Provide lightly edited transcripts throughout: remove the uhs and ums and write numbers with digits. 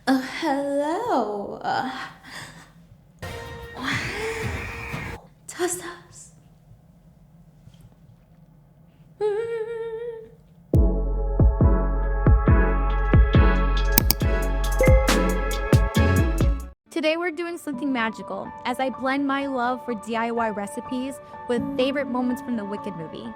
Hello. Wow. Toast. Today we're doing something magical as I blend my love for DIY recipes with favorite moments from the Wicked movie.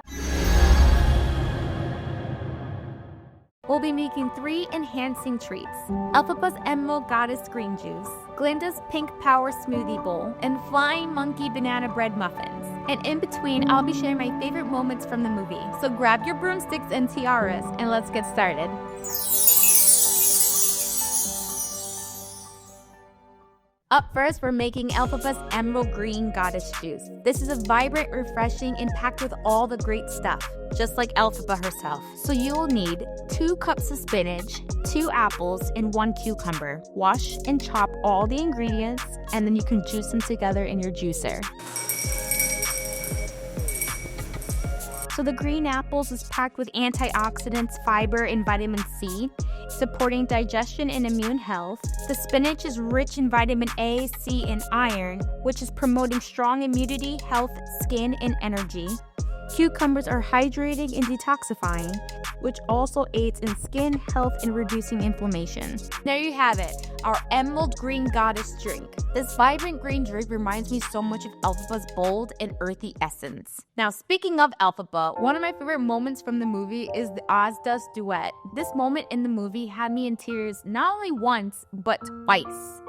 We'll be making 3 enhancing treats: Elphaba's Emerald Goddess Green Juice, Glinda's Pink Power Smoothie Bowl, and Flying Monkey Banana Bread Muffins. And in between, I'll be sharing my favorite moments from the movie. So grab your broomsticks and tiaras and let's get started. Up first, we're making Elphaba's Emerald Green Goddess Juice. This is a vibrant, refreshing, and packed with all the great stuff, just like Elphaba herself. So you'll need 2 cups of spinach, 2 apples, and 1 cucumber. Wash and chop all the ingredients, and then you can juice them together in your juicer. So the green apples is packed with antioxidants, fiber, and vitamin C, supporting digestion and immune health. The spinach is rich in vitamin A, C, and iron, which is promoting strong immunity, health, skin, and energy. Cucumbers are hydrating and detoxifying, which also aids in skin health and reducing inflammation. There you have it, our Emerald Green Goddess drink. This vibrant green drink reminds me so much of Elphaba's bold and earthy essence. Now, speaking of Elphaba, one of my favorite moments from the movie is the Oz Dust duet. This moment in the movie had me in tears not only once, but twice.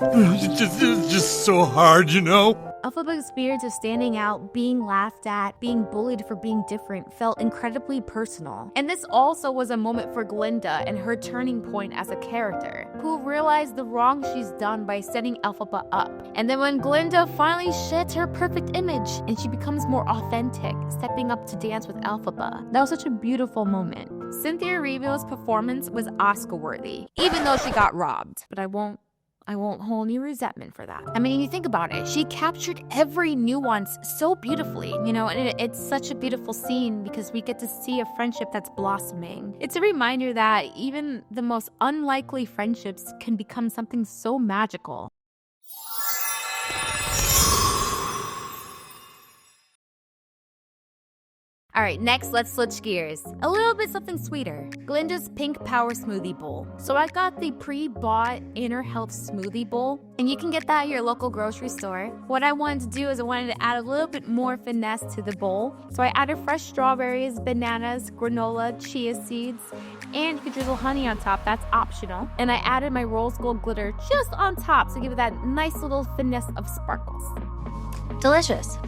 It's just so hard, you know? Elphaba's experience of standing out, being laughed at, being bullied for being different felt incredibly personal. And this also was a moment for Glinda and her turning point as a character, who realized the wrong she's done by setting Elphaba up. And then when Glinda finally sheds her perfect image and she becomes more authentic, stepping up to dance with Elphaba. That was such a beautiful moment. Cynthia Erivo's performance was Oscar-worthy, even though she got robbed. But I won't hold any resentment for that. I mean, you think about it, she captured every nuance so beautifully, and it's such a beautiful scene because we get to see a friendship that's blossoming. It's a reminder that even the most unlikely friendships can become something so magical. All right, next, let's switch gears. A little bit something sweeter. Glinda's Pink Power Smoothie Bowl. So I got the pre-bought Inner Health Smoothie Bowl, and you can get that at your local grocery store. What I wanted to do is I wanted to add a little bit more finesse to the bowl. So I added fresh strawberries, bananas, granola, chia seeds, and you could drizzle honey on top. That's optional. And I added my rose gold glitter just on top to give it that nice little finesse of sparkles. Delicious.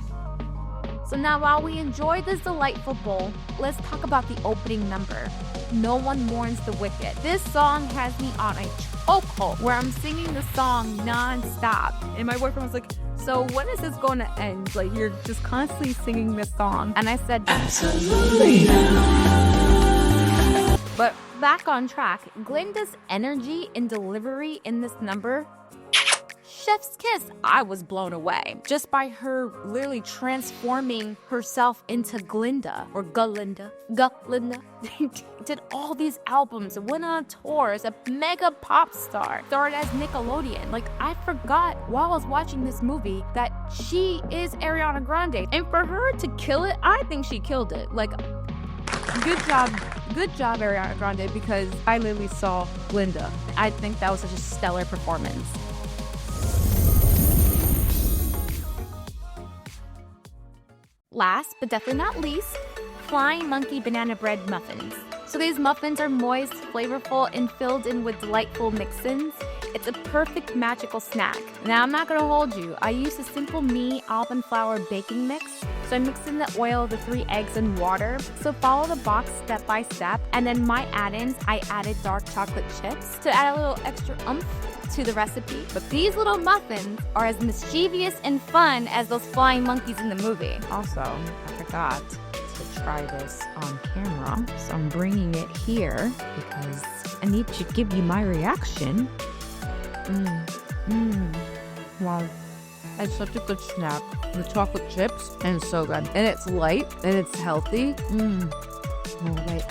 So now while we enjoy this delightful bowl, let's talk about the opening number, No One Mourns the Wicked. This song has me on a chokehold where I'm singing the song non-stop. And my boyfriend was like, so when is this going to end? Like, you're just constantly singing this song. And I said, absolutely not. But back on track, Glinda's energy and delivery in this number, chef's kiss. I was blown away just by her literally transforming herself into Glinda or Glinda. Did all these albums, went on tours, a mega pop star, started as Nickelodeon. Like, I forgot while I was watching this movie that she is Ariana Grande. And for her to kill it, I think she killed it. Like, good job Ariana Grande, because I literally saw Glinda. I think that was such a stellar performance. Last, but definitely not least, Flying Monkey Banana Bread Muffins. So these muffins are moist, flavorful, and filled in with delightful mix-ins. It's a perfect magical snack. Now, I'm not gonna hold you. I used a Simple Me almond flour baking mix. So I mixed in the oil, the 3 eggs, and water. So follow the box step by step. And then my add-ins, I added dark chocolate chips to add a little extra oomph to the recipe. But these little muffins are as mischievous and fun as those flying monkeys in the movie. Also, I forgot to try this on camera, so I'm bringing it here because I need to give you my reaction. Wow, that's such a good snack. The chocolate chips, and it's so good. And it's light, and it's healthy. Oh, wait.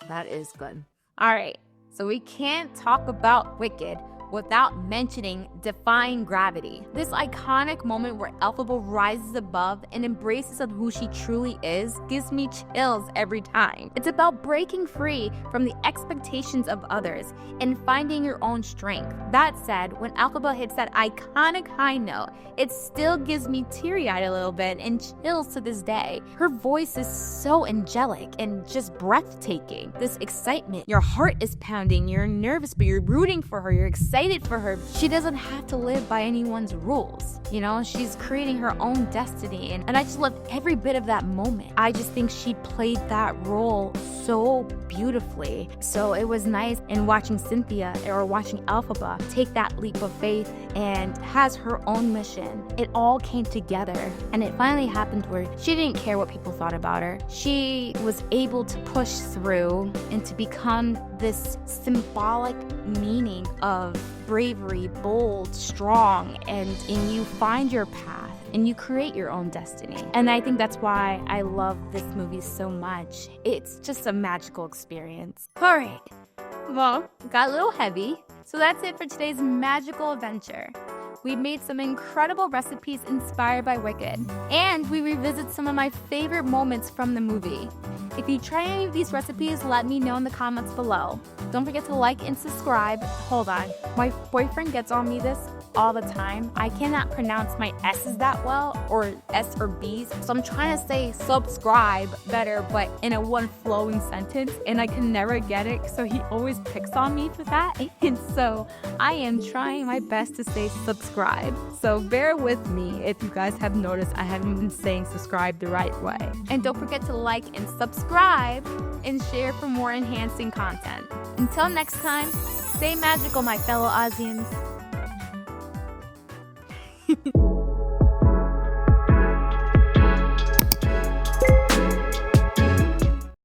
That is good. All right, so we can't talk about Wicked without mentioning Defying Gravity. This iconic moment where Elphaba rises above and embraces of who she truly is gives me chills every time. It's about breaking free from the expectations of others and finding your own strength. That said, when Elphaba hits that iconic high note, it still gives me teary-eyed a little bit and chills to this day. Her voice is so angelic and just breathtaking. This excitement, your heart is pounding, you're nervous, but you're rooting for her, you're excited for her. She doesn't have to live by anyone's rules. You know, she's creating her own destiny. And I just love every bit of that moment. I just think she played that role so beautifully. So it was nice in watching Cynthia or watching Elphaba take that leap of faith and has her own mission. It all came together and it finally happened where she didn't care what people thought about her. She was able to push through and to become this symbolic meaning of bravery, bold, strong, and you find your path and you create your own destiny. And I think that's why I love this movie so much. It's just a magical experience. All right, well, got a little heavy. So that's it for today's magical adventure. We made some incredible recipes inspired by Wicked, and we revisit some of my favorite moments from the movie. If you try any of these recipes, let me know in the comments below. Don't forget to like and subscribe. Hold on, my boyfriend gets on me this all the time. I cannot pronounce my S's that well, or S or B's, so I'm trying to say subscribe better, but in a one flowing sentence, and I can never get it, so he always picks on me for that, and so I am trying my best to say subscribe. So bear with me if you guys have noticed I haven't been saying subscribe the right way. And don't forget to like and subscribe and share for more enhancing content. Until next time, stay magical, my fellow Aussians.